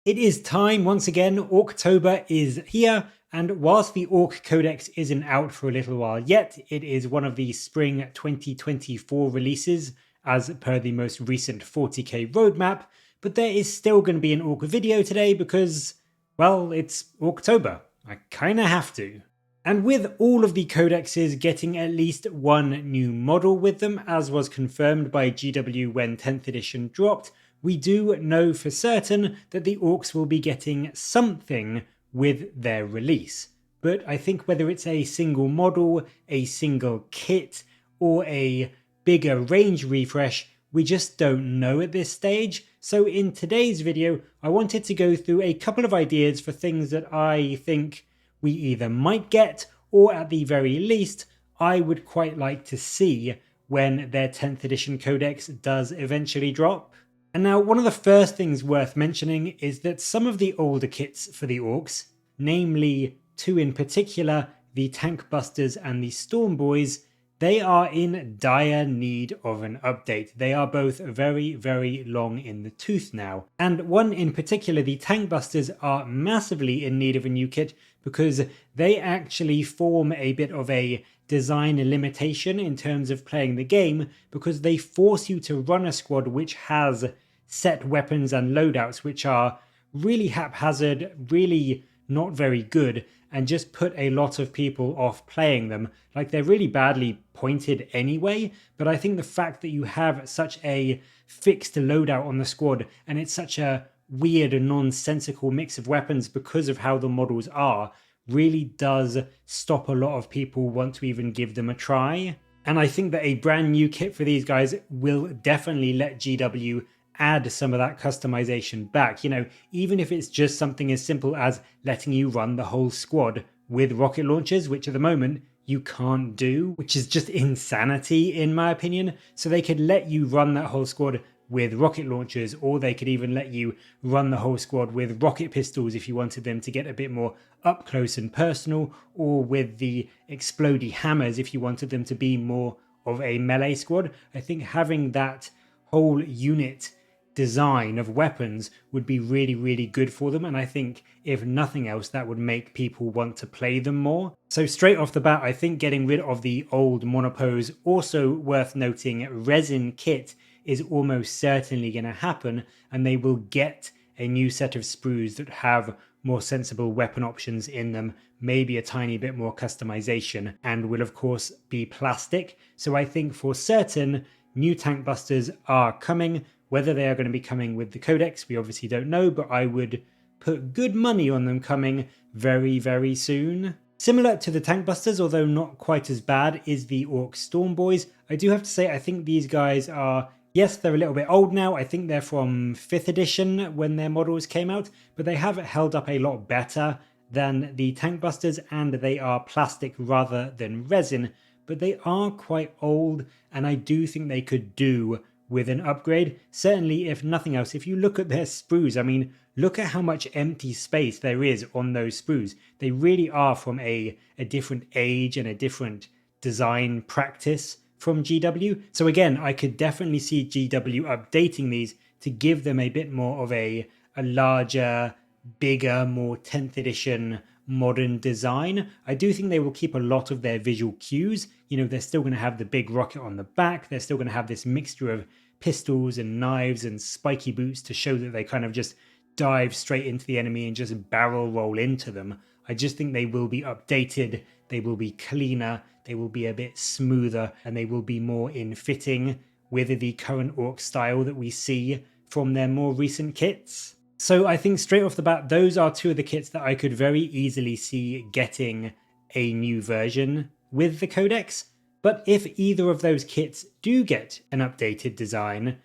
It is time once again. ORKTOBER is here, and whilst the Ork Codex isn't out for a little while yet, it is one of the spring 2024 releases as per the most recent 40k roadmap, but there is still going to be an Ork video today because, well, it's ORKTOBER. I kinda have to. And with all of the codexes getting at least one new model with them, as was confirmed by GW when 10th edition dropped, we do know for certain that the Orks will be getting something with their release. But I think whether it's a single model, a single kit, or a bigger range refresh, we just don't know at this stage. So in today's video, I wanted to go through a couple of ideas for things that I think we either might get, or at the very least, I would quite like to see when their 10th edition codex does eventually drop. And now one of the first things worth mentioning is that some of the older kits for the Orks, namely two in particular, the Tank Busters and the Storm Boys, they are in dire need of an update. They are both very, very long in the tooth now. And one in particular, the Tank Busters, are massively in need of a new kit because they actually form a bit of a design limitation in terms of playing the game, because they force you to run a squad which has set weapons and loadouts which are really haphazard, really not very good, and just put a lot of people off playing them. Like, they're really badly pointed anyway, but I think the fact that you have such a fixed loadout on the squad and it's such a weird and nonsensical mix of weapons because of how the models are really does stop a lot of people want to even give them a try. And I think that a brand new kit for these guys will definitely let GW add some of that customization back. You know, even if it's just something as simple as letting you run the whole squad with rocket launchers, which at the moment you can't do, which is just insanity in my opinion. So they could let you run that whole squad with rocket launchers, or they could even let you run the whole squad with rocket pistols if you wanted them to get a bit more up close and personal, or with the explodey hammers if you wanted them to be more of a melee squad. I think having that whole unit design of weapons would be really, really good for them, and I think if nothing else that would make people want to play them more. So straight off the bat, I think getting rid of the old monopose. Also worth noting, resin kit is almost certainly going to happen, and they will get a new set of sprues that have more sensible weapon options in them, maybe a tiny bit more customization, and will of course be plastic. So I think for certain new Tank Busters are coming. Whether they are going to be coming with the codex, we obviously don't know, but I would put good money on them coming very, very soon. Similar to the Tank Busters, although not quite as bad, is the Ork Storm Boys. I do have to say, I think these guys are, yes, they're a little bit old now. I think they're from 5th edition when their models came out, but they have held up a lot better than the Tank Busters, and they are plastic rather than resin, but they are quite old, and I do think they could do with an upgrade. Certainly, if nothing else, if you look at their sprues, I mean, look at how much empty space there is on those sprues. They really are from a different age and a different design practice from GW. So again, I could definitely see GW updating these to give them a bit more of a larger, bigger, more 10th edition modern design. I do think they will keep a lot of their visual cues. You know, they're still going to have the big rocket on the back. They're still going to have this mixture of pistols and knives and spiky boots to show that they kind of just dive straight into the enemy and just barrel roll into them. I just think they will be updated. They will be cleaner. They will be a bit smoother, and they will be more in fitting with the current Ork style that we see from their more recent kits. So I think straight off the bat, those are two of the kits that I could very easily see getting a new version with the codex. But if either of those kits do get an updated design,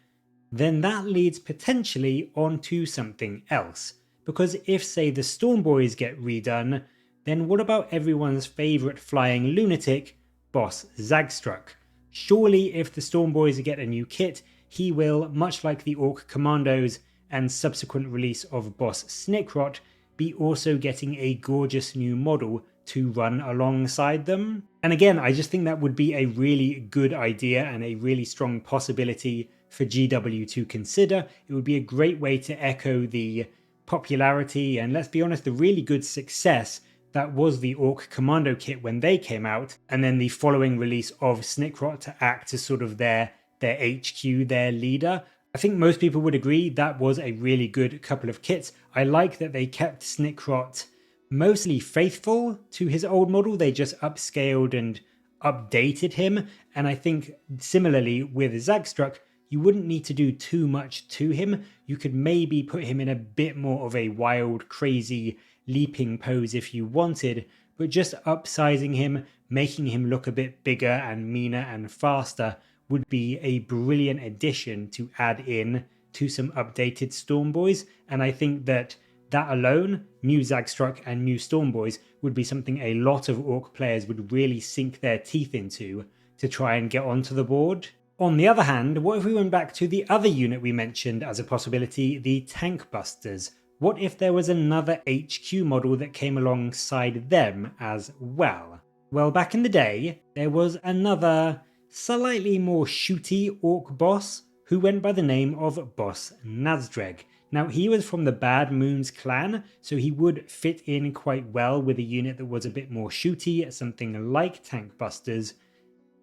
then that leads potentially onto something else. Because if, say, the Storm Boys get redone, then what about everyone's favourite flying lunatic, Boss Zagstun? Surely if the Storm Boys get a new kit, he will, much like the Ork Commandos and subsequent release of Boss Snickrot, be also getting a gorgeous new model to run alongside them. And again, I just think that would be a really good idea and a really strong possibility for GW to consider. It would be a great way to echo the popularity and, let's be honest, the really good success that was the Ork Commando kit when they came out, and then the following release of Snickrot to act as sort of their HQ, their leader. I think most people would agree that was a really good couple of kits. I like that they kept Snickrot mostly faithful to his old model. They just upscaled and updated him. And I think similarly with Zagstun, you wouldn't need to do too much to him. You could maybe put him in a bit more of a wild, crazy, leaping pose if you wanted, but just upsizing him, making him look a bit bigger and meaner and faster would be a brilliant addition to add in to some updated Storm Boys. And I think that alone, new Zagstun and new Storm Boys, would be something a lot of Ork players would really sink their teeth into to try and get onto the board. On the other hand, what if we went back to the other unit we mentioned as a possibility, the Tank Busters? What if there was another HQ model that came alongside them as well? Well, back in the day, there was another slightly more shooty Ork boss who went by the name of Boss Nazdreg. Now, he was from the Bad Moons clan, so he would fit in quite well with a unit that was a bit more shooty, something like Tank Busters.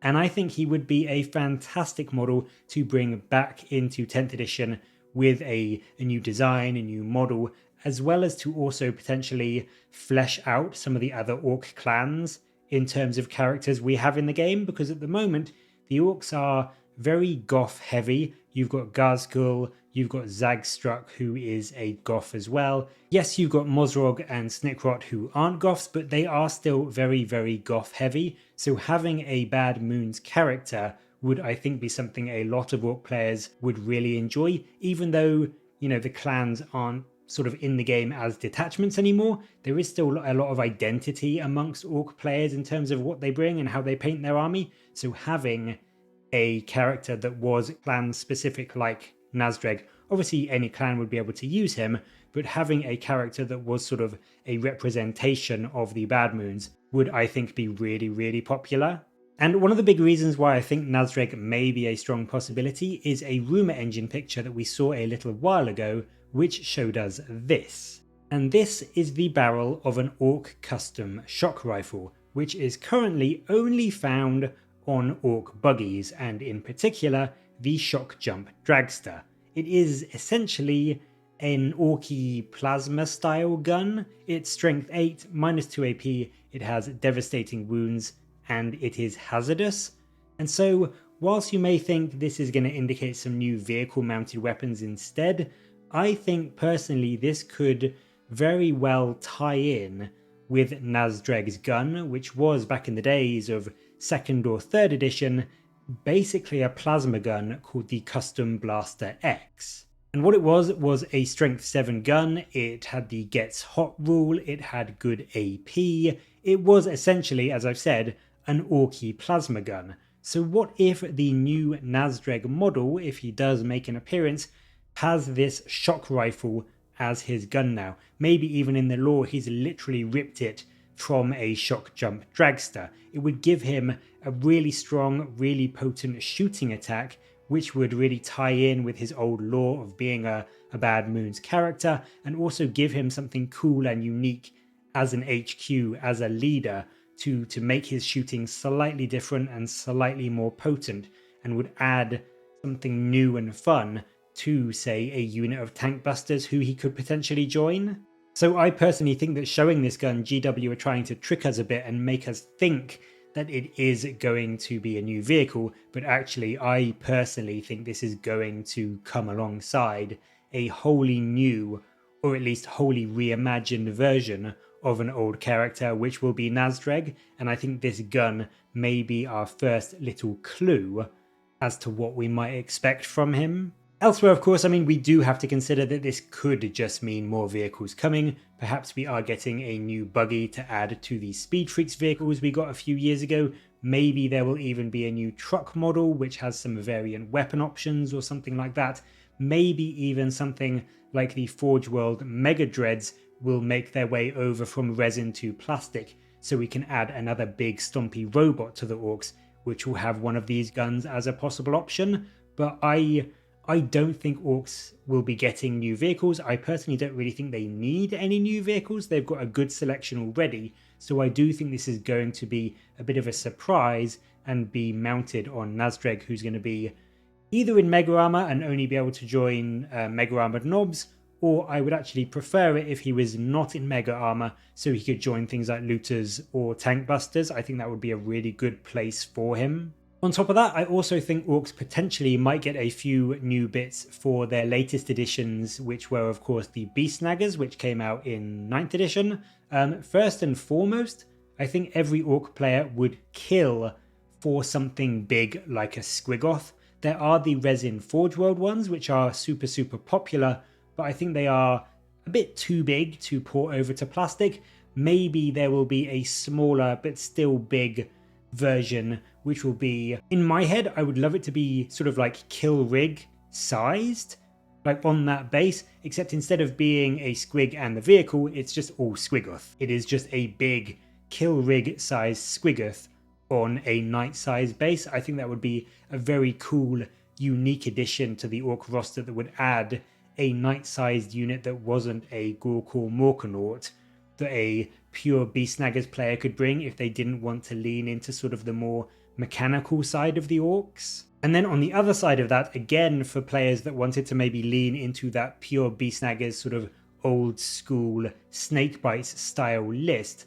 And I think he would be a fantastic model to bring back into 10th edition with a new design, a new model, as well as to also potentially flesh out some of the other Ork clans in terms of characters we have in the game, because at the moment the Orks are very goth heavy. You've got Gazgul, you've got Zagstun, who is a goth as well. Yes, you've got Mozrog and Snickrot, who aren't goths, but they are still very, very goth heavy. So having a Bad Moons character would, I think, be something a lot of Ork players would really enjoy, even though, you know, the clans aren't sort of in the game as detachments anymore. There is still a lot of identity amongst Ork players in terms of what they bring and how they paint their army. So having a character that was clan specific like Nazdreg, obviously any clan would be able to use him, but having a character that was sort of a representation of the Bad Moons would, I think, be really, really popular. And one of the big reasons why I think Nazdreg may be a strong possibility is a rumour engine picture that we saw a little while ago, which showed us this. And this is the barrel of an Ork custom shock rifle, which is currently only found on Ork buggies, and in particular the Shock Jump Dragster. It is essentially an Orky plasma style gun. It's strength 8, -2 AP, it has devastating wounds, and it is hazardous. And so, whilst you may think this is going to indicate some new vehicle mounted weapons instead, I think personally this could very well tie in with Nazdreg's gun, which was, back in the days of 2nd or 3rd edition, basically a plasma gun called the Custom Blaster X. And what it was a strength 7 gun. It had the Gets Hot rule, it had good AP, it was essentially, as I've said, an Orky plasma gun. So what if the new Nazdreg model, if he does make an appearance, has this shock rifle as his gun now? Maybe even in the lore he's literally ripped it from a Shock Jump Dragster. It would give him a really strong, really potent shooting attack, which would really tie in with his old lore of being a Bad Moons character, and also give him something cool and unique as an HQ, as a leader, to make his shooting slightly different and slightly more potent, and would add something new and fun to, say, a unit of tank busters who he could potentially join. So I personally think that showing this gun, GW are trying to trick us a bit and make us think that it is going to be a new vehicle, but actually I personally think this is going to come alongside a wholly new, or at least wholly reimagined version of an old character, which will be Nazdreg, and I think this gun may be our first little clue as to what we might expect from him. Elsewhere, of course, I mean, we do have to consider that this could just mean more vehicles coming. Perhaps we are getting a new buggy to add to the Speed Freaks vehicles we got a few years ago. Maybe there will even be a new truck model which has some variant weapon options or something like that. Maybe even something like the Forge World Mega Dreads will make their way over from resin to plastic, so we can add another big stompy robot to the Orks, which will have one of these guns as a possible option. But I I don't think Orks will be getting new vehicles. I personally don't really think they need any new vehicles. They've got a good selection already. So I do think this is going to be a bit of a surprise and be mounted on nazdreg, who's going to be either in Mega Armor and only be able to join Mega Armored Knobs, or I would actually prefer it if he was not in Mega Armor so he could join things like Looters or Tank Busters. I think that would be a really good place for him. On top of that, I also think Orks potentially might get a few new bits for their latest editions, which were of course the Beast Naggers, which came out in 9th edition. First and foremost, I think every Ork player would kill for something big like a Squigoth. There are the resin Forge World ones, which are super popular, but I think they are a bit too big to port over to plastic. Maybe there will be a smaller but still big version, which will be, in my head, I would love it to be sort of like Kill Rig sized, like on that base, except instead of being a Squig and the vehicle, it's just all Squigoth. It is just a big Kill Rig sized Squigoth on a knight size base. I think that would be a very cool, unique addition to the Ork roster that would add a knight sized unit that wasn't a Gork or Mork that a pure Beast Naggers player could bring if they didn't want to lean into sort of the more mechanical side of the Orks. And then on the other side of that, again, for players that wanted to maybe lean into that pure Beast Naggers sort of old school Snakebites style list,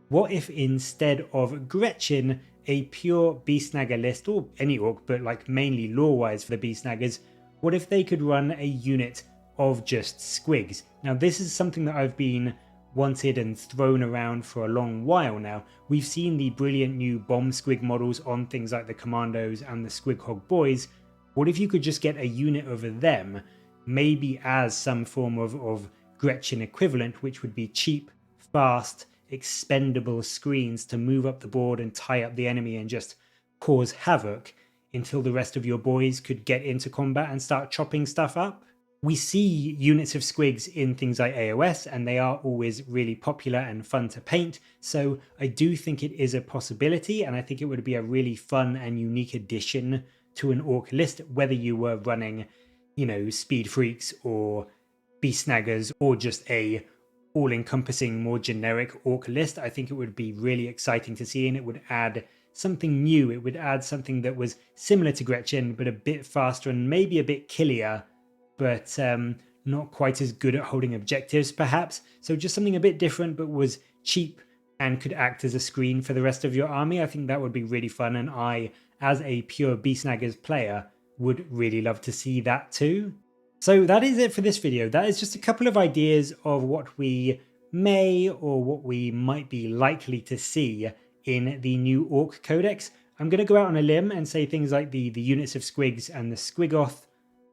what if instead of Gretchen, a pure Beast Nagger list, or any Ork, but like mainly lore-wise for the Beast Naggers, what if they could run a unit of just Squigs? Now this is something that I've been wanted and thrown around for a long while now. We've seen the brilliant new bomb Squig models on things like the Commandos and the Squig Hog Boys. What if you could just get a unit of them, maybe as some form of Gretchen equivalent, which would be cheap, fast, expendable screens to move up the board and tie up the enemy and just cause havoc until the rest of your boys could get into combat and start chopping stuff up? We see units of Squigs in things like AOS, and they are always really popular and fun to paint, so I do think it is a possibility, and I think it would be a really fun and unique addition to an Ork list, whether you were running, you know, Speed Freaks or Beast Snaggers or just a all-encompassing, more generic Ork list. I think it would be really exciting to see, and it would add something new. It would add something that was similar to Gretchen, but a bit faster and maybe a bit killier, but not quite as good at holding objectives perhaps. So just something a bit different but was cheap and could act as a screen for the rest of your army. I think that would be really fun, and I, as a pure Beast Naggers player, would really love to see that too. So that is it for this video. That is just a couple of ideas of what we may or what we might be likely to see in the new Ork Codex. I'm going to go out on a limb and say things like the units of Squigs and the Squigoth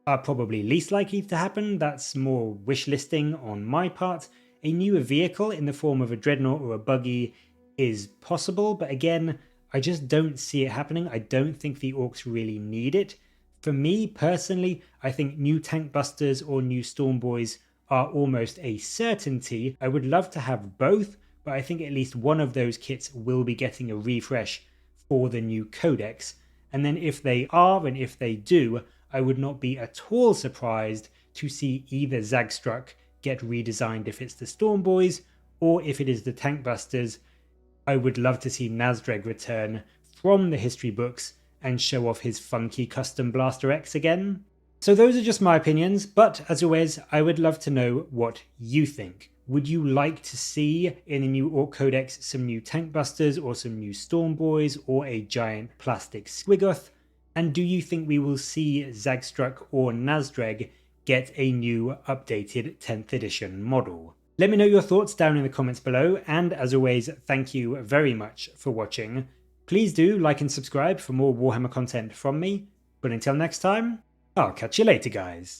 are probably least likely to happen. That's more wish listing on my part. A newer vehicle in the form of a dreadnought or a buggy is possible, but again, I just don't see it happening. I don't think the Orks really need it. For me personally, I think new Tank Busters or new Storm Boys are almost a certainty. I would love to have both, but I think at least one of those kits will be getting a refresh for the new Codex. And then if they are, and if they do, I would not be at all surprised to see either Zagstun get redesigned if it's the Storm Boys, or if it is the Tank Busters. I would love to see nazdreg return from the history books and show off his funky custom Blaster X again. So those are just my opinions, but as always, I would love to know what you think. Would you like to see in a new Ork Codex some new Tank Busters or some new Storm Boys or a giant plastic Squigoth? And do you think we will see Zagstun or nazdreg get a new updated 10th edition model? Let me know your thoughts down in the comments below, and as always, thank you very much for watching. Please do like and subscribe for more Warhammer content from me, but until next time, I'll catch you later guys.